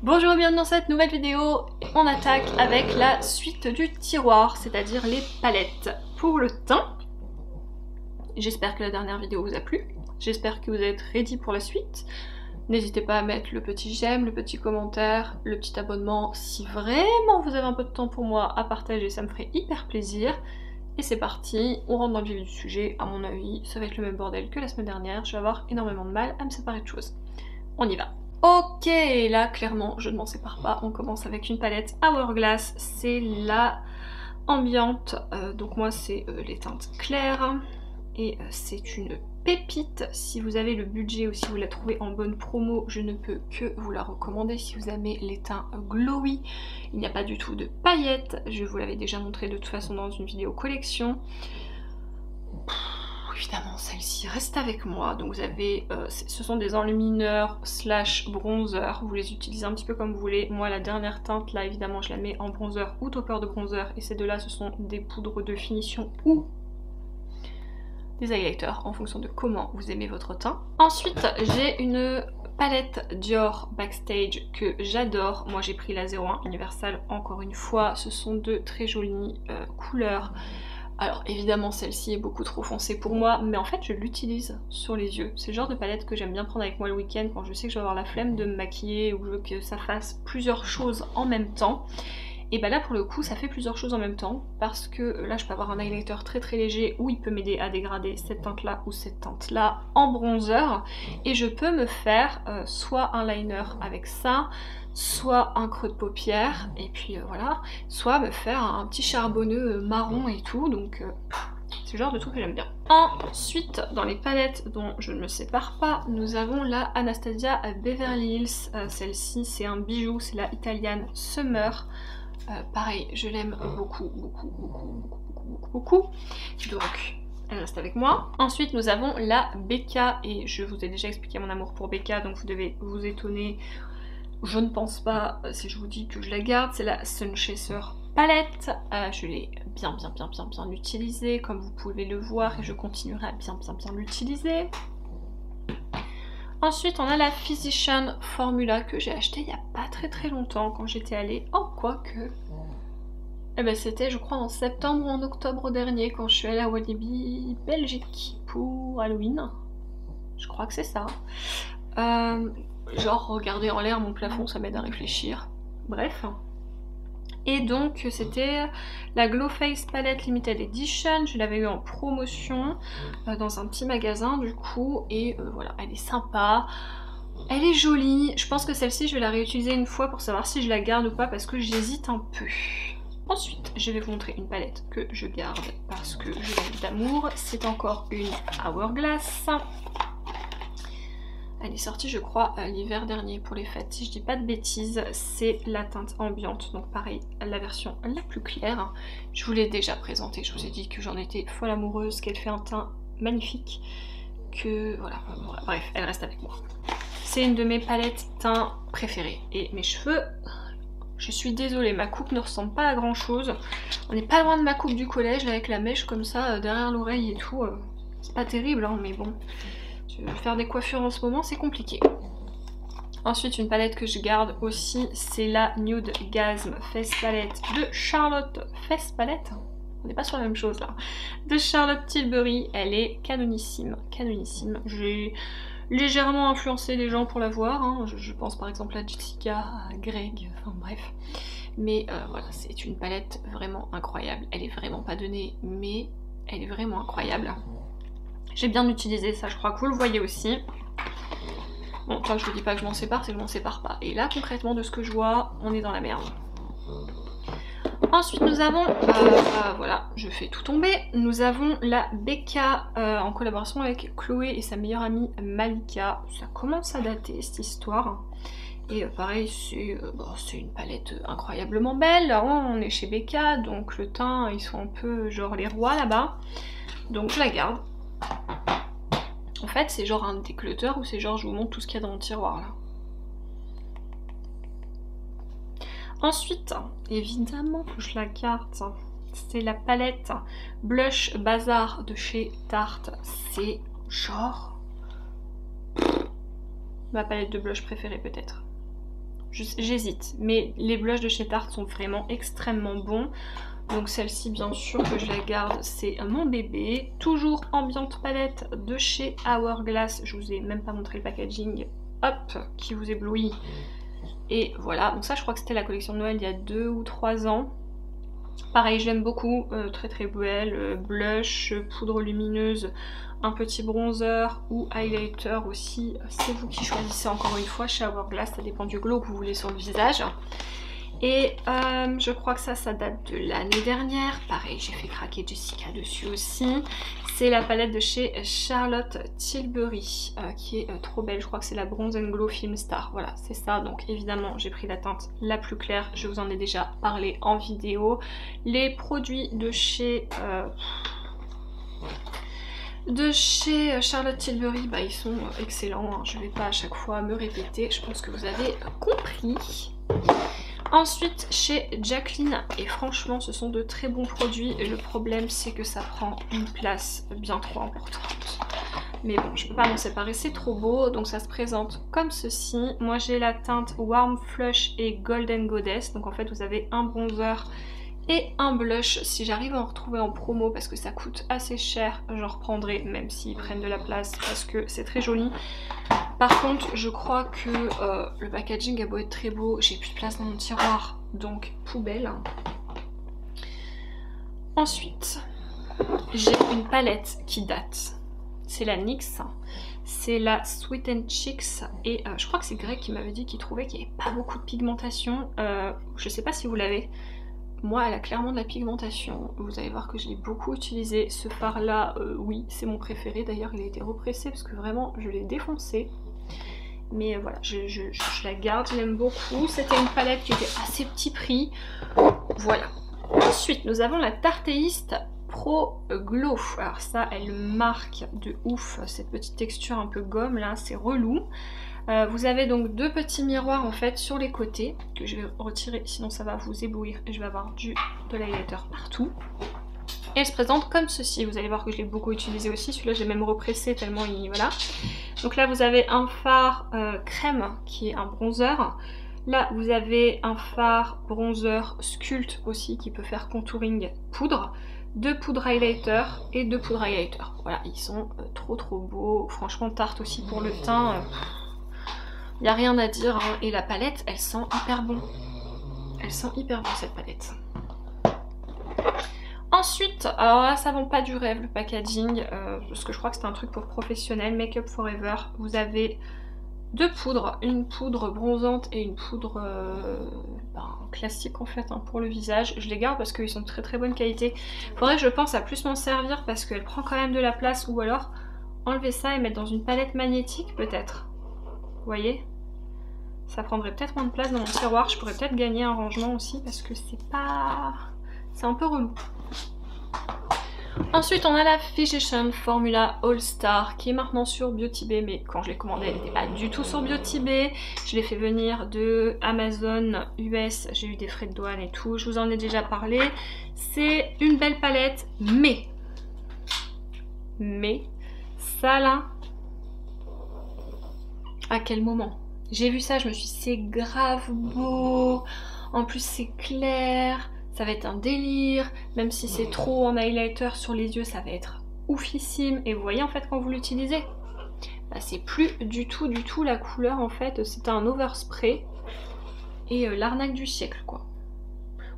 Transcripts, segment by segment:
Bonjour et bienvenue dans cette nouvelle vidéo. On attaque avec la suite du tiroir, c'est-à-dire les palettes pour le teint. J'espère que la dernière vidéo vous a plu. J'espère que vous êtes ready pour la suite. N'hésitez pas à mettre le petit j'aime, le petit commentaire, le petit abonnement si vraiment vous avez un peu de temps pour moi à partager, ça me ferait hyper plaisir. Et c'est parti, on rentre dans le vif du sujet. À mon avis, ça va être le même bordel que la semaine dernière. Je vais avoir énormément de mal à me séparer de choses. On y va. Ok, là clairement je ne m'en sépare pas, on commence avec une palette Hourglass, c'est la ambiante, donc moi c'est les teintes claires, et c'est une pépite. Si vous avez le budget ou si vous la trouvez en bonne promo, je ne peux que vous la recommander. Si vous aimez les teints glowy, il n'y a pas du tout de paillettes, je vous l'avais déjà montré de toute façon dans une vidéo collection. Évidemment, celle-ci reste avec moi. Donc vous avez, ce sont des enlumineurs slash bronzer. Vous les utilisez un petit peu comme vous voulez. Moi, la dernière teinte, là, évidemment, je la mets en bronzer ou topper de bronzer. Et ces deux-là, ce sont des poudres de finition ou des highlighters, en fonction de comment vous aimez votre teint. Ensuite, j'ai une palette Dior Backstage que j'adore. Moi, j'ai pris la 01 Universal, encore une fois. Ce sont de très jolies couleurs. Alors évidemment celle-ci est beaucoup trop foncée pour moi, mais en fait je l'utilise sur les yeux. C'est le genre de palette que j'aime bien prendre avec moi le week-end quand je sais que je vais avoir la flemme de me maquiller ou que je veux que ça fasse plusieurs choses en même temps. Et bah là pour le coup ça fait plusieurs choses en même temps parce que là je peux avoir un highlighter très très léger où il peut m'aider à dégrader cette teinte là ou cette teinte là en bronzer, et je peux me faire soit un liner avec ça, soit un creux de paupière, et puis voilà, soit me faire un petit charbonneux marron et tout, donc c'est le genre de truc que j'aime bien. Ensuite, dans les palettes dont je ne me sépare pas, nous avons la Anastasia Beverly Hills. Celle-ci c'est un bijou, c'est la Italian Summer. Pareil, je l'aime beaucoup, beaucoup, beaucoup, beaucoup, beaucoup, beaucoup. Donc, elle reste avec moi. Ensuite, nous avons la Becca, et je vous ai déjà expliqué mon amour pour Becca, donc vous devez vous étonner. Je ne pense pas si je vous dis que je la garde. C'est la Sunchaser palette. Je l'ai bien utilisée, comme vous pouvez le voir, et je continuerai à bien l'utiliser. Ensuite, on a la Physician Formula que j'ai acheté il n'y a pas très longtemps quand j'étais allée. Oh, quoique. Eh ben, c'était, je crois, en septembre ou en octobre dernier quand je suis allée à Walibi, Belgique, pour Halloween. Je crois que c'est ça. Genre, regarder en l'air mon plafond, ça m'aide à réfléchir. Bref. Et donc, c'était la Glow Face Palette Limited Edition. Je l'avais eu en promotion dans un petit magasin, du coup. Et voilà, elle est sympa. Elle est jolie. Je pense que celle-ci, je vais la réutiliser une fois pour savoir si je la garde ou pas, parce que j'hésite un peu. Ensuite, je vais vous montrer une palette que je garde parce que je l'aime d'amour. C'est encore une Hourglass. Elle est sortie, je crois, l'hiver dernier pour les fêtes, si je dis pas de bêtises. C'est la teinte ambiante, donc pareil, la version la plus claire. Je vous l'ai déjà présentée, je vous ai dit que j'en étais folle amoureuse, qu'elle fait un teint magnifique, que voilà, bref, elle reste avec moi. C'est une de mes palettes teint préférées. Et mes cheveux, je suis désolée, ma coupe ne ressemble pas à grand chose. On n'est pas loin de ma coupe du collège, avec la mèche comme ça, derrière l'oreille et tout. C'est pas terrible, hein, mais bon. Faire des coiffures en ce moment, c'est compliqué. Ensuite, une palette que je garde aussi, c'est la Nude Gasm Face Palette de Charlotte. Face Palette, on n'est pas sur la même chose là. De Charlotte Tilbury, elle est canonissime, canonissime. J'ai légèrement influencé les gens pour la voir, hein. Je pense par exemple à Jessica, à Greg, enfin bref. Mais voilà, c'est une palette vraiment incroyable. Elle est vraiment pas donnée, mais elle est vraiment incroyable. J'ai bien utilisé ça, je crois que vous le voyez aussi. Bon, tant que je vous dis pas que je m'en sépare, c'est que je m'en sépare pas. Et là, concrètement, de ce que je vois, on est dans la merde. Ensuite, nous avons, voilà, je fais tout tomber. Nous avons la Becca en collaboration avec Chloé et sa meilleure amie Malika. Ça commence à dater, cette histoire. Et pareil, c'est une palette incroyablement belle. On est chez Becca, donc le teint, ils sont un peu genre les rois là-bas. Donc je la garde. En fait, c'est genre un déclutter ou c'est genre je vous montre tout ce qu'il y a dans mon tiroir là. Ensuite, évidemment que je la garde, c'est la palette Blush Bazar de chez Tarte. C'est genre ma palette de blush préférée peut-être. j'hésite. Mais les blushs de chez Tarte sont vraiment extrêmement bons. Donc celle-ci, bien sûr que je la garde, c'est mon bébé. Toujours ambiante palette de chez Hourglass. Je vous ai même pas montré le packaging. Hop, qui vous éblouit. Et voilà, donc ça je crois que c'était la collection de Noël il y a 2 ou 3 ans. Pareil, je l'aime beaucoup, très très belle. Blush, poudre lumineuse, un petit bronzer ou highlighter aussi. C'est vous qui choisissez encore une fois chez Hourglass, ça dépend du glow que vous voulez sur le visage. Et je crois que ça date de l'année dernière. Pareil, j'ai fait craquer Jessica dessus aussi. C'est la palette de chez Charlotte Tilbury qui est trop belle. Je crois que c'est la Bronze and Glow Film Star. Voilà, c'est ça. Donc évidemment, j'ai pris la teinte la plus claire. Je vous en ai déjà parlé en vidéo. Les produits de chez Charlotte Tilbury, bah, ils sont excellents. Hein. Je ne vais pas à chaque fois me répéter. Je pense que vous avez compris. Ensuite chez Jacqueline, et franchement ce sont de très bons produits, et le problème c'est que ça prend une place bien trop importante. Mais bon, je peux pas m'en séparer, c'est trop beau, donc ça se présente comme ceci. Moi j'ai la teinte Warm Flush et Golden Goddess, donc en fait vous avez un bronzer et un blush. Si j'arrive à en retrouver en promo parce que ça coûte assez cher, j'en reprendrai même s'ils prennent de la place parce que c'est très joli. Par contre, je crois que le packaging a beau être très beau, j'ai plus de place dans mon tiroir, donc poubelle. Ensuite, j'ai une palette qui date. C'est la NYX, c'est la Sweet and Cheeks, et je crois que c'est Greg qui m'avait dit qu'il trouvait qu'il n'y avait pas beaucoup de pigmentation. Je sais pas si vous l'avez. Moi, elle a clairement de la pigmentation. Vous allez voir que je l'ai beaucoup utilisé. Ce fard là, oui, c'est mon préféré. D'ailleurs, il a été repressé parce que vraiment, je l'ai défoncé. Mais voilà, je la garde, je l'aime beaucoup. C'était une palette qui était assez petit prix. Voilà. Ensuite, nous avons la Tarteist Pro Glow. Alors ça, elle marque de ouf cette petite texture un peu gomme là, c'est relou. Vous avez donc 2 petits miroirs en fait sur les côtés que je vais retirer, sinon ça va vous éblouir et je vais avoir de l'highlighter partout. Et elle se présente comme ceci. Vous allez voir que je l'ai beaucoup utilisé aussi. Celui-là, j'ai même repressé tellement il... Voilà. Donc là, vous avez un fard crème qui est un bronzer. Là, vous avez un fard bronzer sculpt aussi qui peut faire contouring poudre. 2 poudres highlighter et 2 poudres highlighter. Voilà, ils sont trop beaux. Franchement, Tarte aussi pour le teint. Il n'y a rien à dire, hein. Et la palette, elle sent hyper bon. Elle sent hyper bon cette palette. Ensuite, alors là ça vend pas du rêve le packaging, parce que je crois que c'est un truc pour professionnels, Make Up Forever. Vous avez 2 poudres, une poudre bronzante et une poudre classique en fait hein, pour le visage. Je les garde parce qu'ils sont de très bonne qualité. Faudrait que je pense à plus m'en servir parce qu'elle prend quand même de la place, ou alors enlever ça et mettre dans une palette magnétique peut-être. Vous voyez, ça prendrait peut-être moins de place dans mon tiroir. Je pourrais peut-être gagner un rangement aussi parce que c'est pas... c'est un peu relou. Ensuite on a la Physicians Formula All Star qui est maintenant sur Beauty Bay, mais quand je l'ai commandée elle n'était pas du tout sur Beauty Bay. Je l'ai fait venir de Amazon US, j'ai eu des frais de douane et tout, je vous en ai déjà parlé. C'est une belle palette, mais ça là, à quel moment? J'ai vu ça, je me suis dit c'est grave beau, en plus c'est clair, ça va être un délire, même si c'est trop en highlighter sur les yeux, ça va être oufissime. Et vous voyez en fait quand vous l'utilisez, bah, c'est plus du tout la couleur en fait, c'était un overspray et l'arnaque du siècle quoi.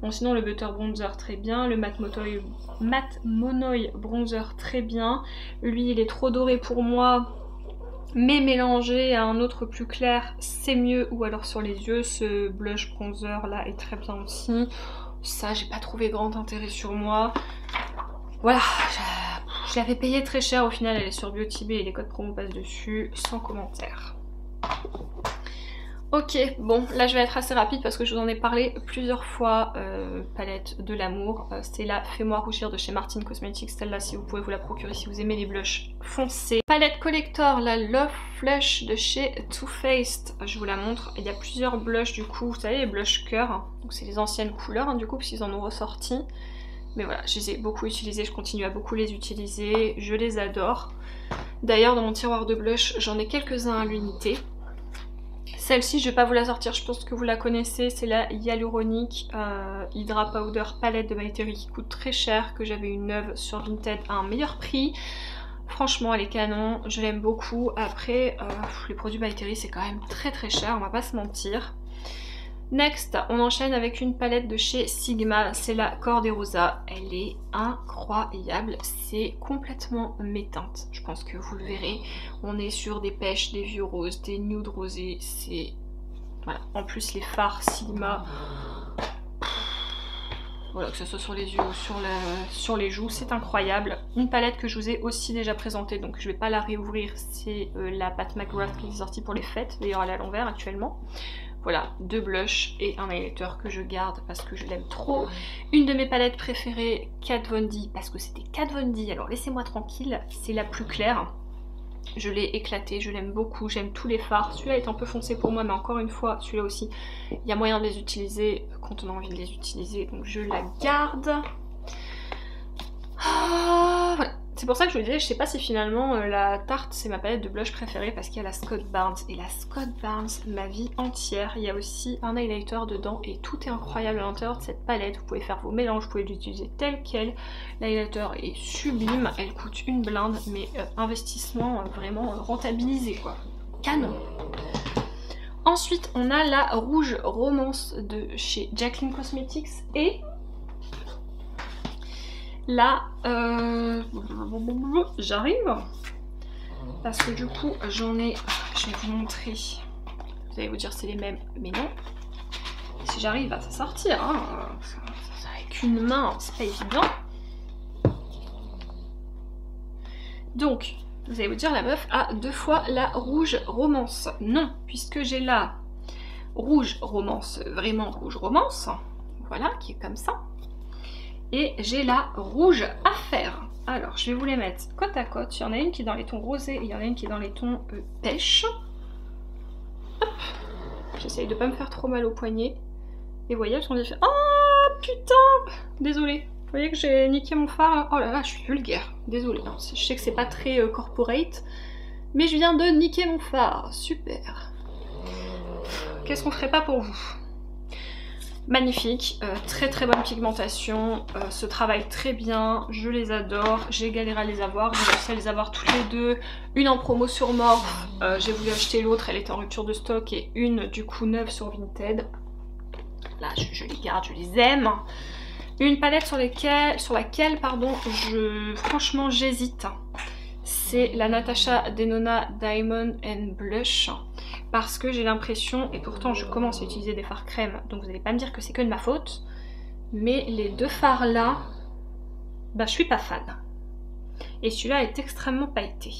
Bon sinon le Butter Bronzer très bien, le Matte Monoï Bronzer très bien, lui il est trop doré pour moi. Mais mélangé à un autre plus clair, c'est mieux. Ou alors sur les yeux, ce blush bronzer là est très bien aussi. Ça, j'ai pas trouvé grand intérêt sur moi. Voilà, je l'avais payé très cher. Au final, elle est sur Beauty Bay et les codes promo passent dessus, sans commentaire. Ok, bon, là je vais être assez rapide parce que je vous en ai parlé plusieurs fois. Palette de l'amour, c'est la Fais-moi rougir de chez Martin Cosmetics. Celle-là, si vous pouvez vous la procurer si vous aimez les blushs foncés. Palette collector, la Love Flush de chez Too Faced. Je vous la montre. Il y a plusieurs blushs du coup. Vous savez, les blushs cœur. Donc c'est les anciennes couleurs hein, du coup, puisqu'ils en ont ressorti. Mais voilà, je les ai beaucoup utilisés. Je continue à beaucoup les utiliser. Je les adore. D'ailleurs, dans mon tiroir de blush, j'en ai quelques-uns à l'unité. Celle-ci, je vais pas vous la sortir, je pense que vous la connaissez, c'est la Hyaluronic Hydra Powder Palette de My Terry qui coûte très cher, que j'avais une neuve sur Vinted à un meilleur prix. Franchement, elle est canon, je l'aime beaucoup. Après, les produits My Terry, c'est quand même très très cher, on va pas se mentir. Next, on enchaîne avec une palette de chez Sigma, c'est la Corderosa. Elle est incroyable, c'est complètement mes teintes. Je pense que vous le verrez, on est sur des pêches, des vieux roses, des nudes rosés, c'est... Voilà, en plus les fards Sigma, voilà, que ce soit sur les yeux ou sur les joues, c'est incroyable. Une palette que je vous ai aussi déjà présentée, donc je vais pas la réouvrir, c'est la Pat McGrath qui est sortie pour les fêtes, d'ailleurs elle est à l'envers actuellement. Voilà, 2 blushs et un highlighter que je garde parce que je l'aime trop. Une de mes palettes préférées, Kat Von D, parce que c'était Kat Von D, alors laissez-moi tranquille, c'est la plus claire. Je l'ai éclatée, je l'aime beaucoup, j'aime tous les fards. Celui-là est un peu foncé pour moi, mais encore une fois, celui-là aussi, il y a moyen de les utiliser quand on a envie de les utiliser, donc je la garde. Ah, voilà. C'est pour ça que je vous disais, je sais pas si finalement la Tarte c'est ma palette de blush préférée parce qu'il y a la Scott Barnes et la Scott Barnes, ma vie entière. Il y a aussi un highlighter dedans et tout est incroyable à l'intérieur de cette palette. Vous pouvez faire vos mélanges, vous pouvez l'utiliser tel quel. L'highlighter est sublime, elle coûte une blinde, mais investissement vraiment rentabilisé quoi. Canon. Ensuite on a la Rouge Romance de chez Jaclyn Cosmetics et... Là, j'arrive parce que du coup j'en ai, je vais vous montrer, vous allez vous dire c'est les mêmes, mais non, si j'arrive à s'en sortir, hein, avec une main c'est pas évident. Donc vous allez vous dire la meuf a 2 fois la Rouge Romance, non, puisque j'ai la Rouge Romance, vraiment Rouge Romance, voilà, qui est comme ça. Et j'ai la Rouge Affaire. Alors, je vais vous les mettre côte à côte. Il y en a une qui est dans les tons rosés et il y en a une qui est dans les tons pêche. J'essaye de pas me faire trop mal au poignet. Et vous voyez, elles sont différentes. Oh putain! Désolée. Vous voyez que j'ai niqué mon fard. Oh là là, je suis vulgaire. Désolée. Non, je sais que c'est pas très corporate. Mais je viens de niquer mon fard. Super. Qu'est-ce qu'on ferait pas pour vous? Magnifique, très très bonne pigmentation, se travaille très bien, je les adore, j'ai galéré à les avoir, j'ai réussi à les avoir toutes les deux, une en promo sur Morphe, j'ai voulu acheter l'autre, elle était en rupture de stock, et une du coup neuve sur Vinted. Là je les garde, je les aime. Une palette sur laquelle pardon, franchement j'hésite. C'est la Natasha Denona Diamond and Blush parce que j'ai l'impression, et pourtant je commence à utiliser des fards crème donc vous n'allez pas me dire que c'est que de ma faute, mais les 2 fards là, bah je suis pas fan. Et celui-là est extrêmement pailleté.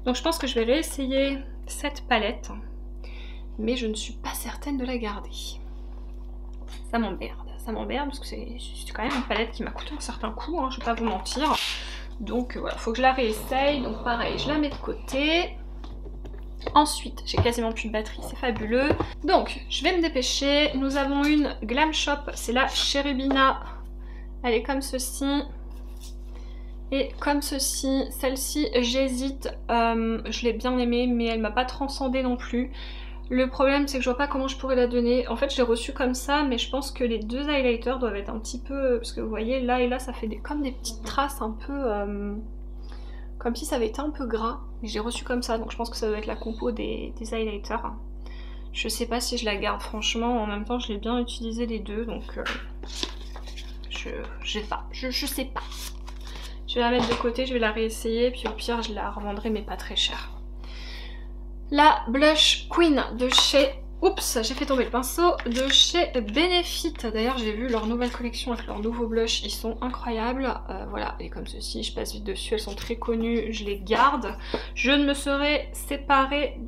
Donc je pense que je vais réessayer cette palette, mais je ne suis pas certaine de la garder. Ça m'emmerde parce que c'est quand même une palette qui m'a coûté un certain coût, hein, je vais pas vous mentir. Donc voilà, faut que je la réessaye, donc pareil, je la mets de côté. Ensuite, j'ai quasiment plus de batterie, c'est fabuleux. Donc, je vais me dépêcher. Nous avons une Glam Shop, c'est la Cherubina. Elle est comme ceci. Et comme ceci, celle-ci, j'hésite. Je l'ai bien aimée, mais elle m'a pas transcendée non plus. Le problème, c'est que je vois pas comment je pourrais la donner. En fait, je l'ai reçue comme ça, mais je pense que les 2 highlighters doivent être un petit peu... Parce que vous voyez, là et là, ça fait comme des petites traces un peu... Comme si ça avait été un peu gras. Mais j'ai reçu comme ça, donc je pense que ça doit être la compo des highlighters. Je sais pas si je la garde, franchement. En même temps, je l'ai bien utilisé les 2, donc... Je sais pas. Je vais la mettre de côté, je vais la réessayer, puis au pire, je la revendrai, mais pas très cher. La Blush Queen de chez... Oups, j'ai fait tomber le pinceau. De chez Benefit. D'ailleurs, j'ai vu leur nouvelle collection avec leurs nouveaux blushs. Ils sont incroyables. Voilà, et comme ceci, je passe vite dessus. Elles sont très connues, je les garde. Je ne me serais séparée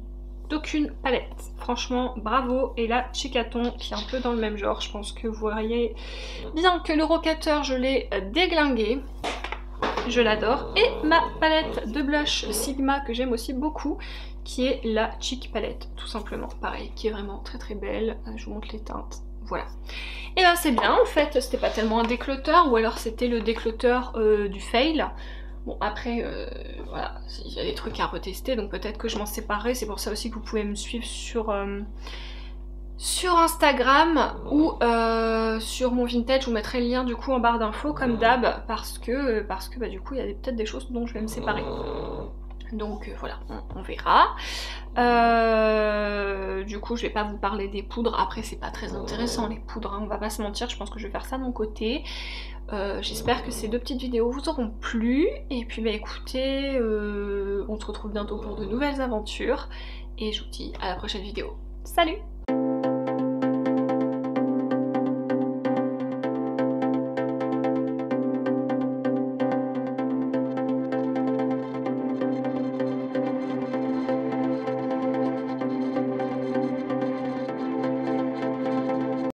d'aucune palette. Franchement, bravo. Et la Chicaton, qui est un peu dans le même genre. Je pense que vous voyez bien que le rocateur, je l'ai déglingué. Je l'adore. Et ma palette de blush Sigma, que j'aime aussi beaucoup, qui est la Cheek Palette, tout simplement, pareil, qui est vraiment très très belle. Je vous montre les teintes, voilà. Et ben c'est bien, en fait, c'était pas tellement un décloteur, ou alors c'était le décloteur du fail. Bon après, voilà, il y a des trucs à retester, donc peut-être que je m'en séparerai, c'est pour ça aussi que vous pouvez me suivre sur Instagram ou sur mon vintage. Je vous mettrai le lien du coup en barre d'infos comme d'hab, parce que bah, du coup il y a peut-être des choses dont je vais me séparer. Donc voilà, on verra. Du coup je vais pas vous parler des poudres, après c'est pas très intéressant les poudres, hein, on va pas se mentir, je pense que je vais faire ça de mon côté. J'espère que ces 2 petites vidéos vous auront plu, et puis bah écoutez, on se retrouve bientôt pour de nouvelles aventures, et je vous dis à la prochaine vidéo. Salut!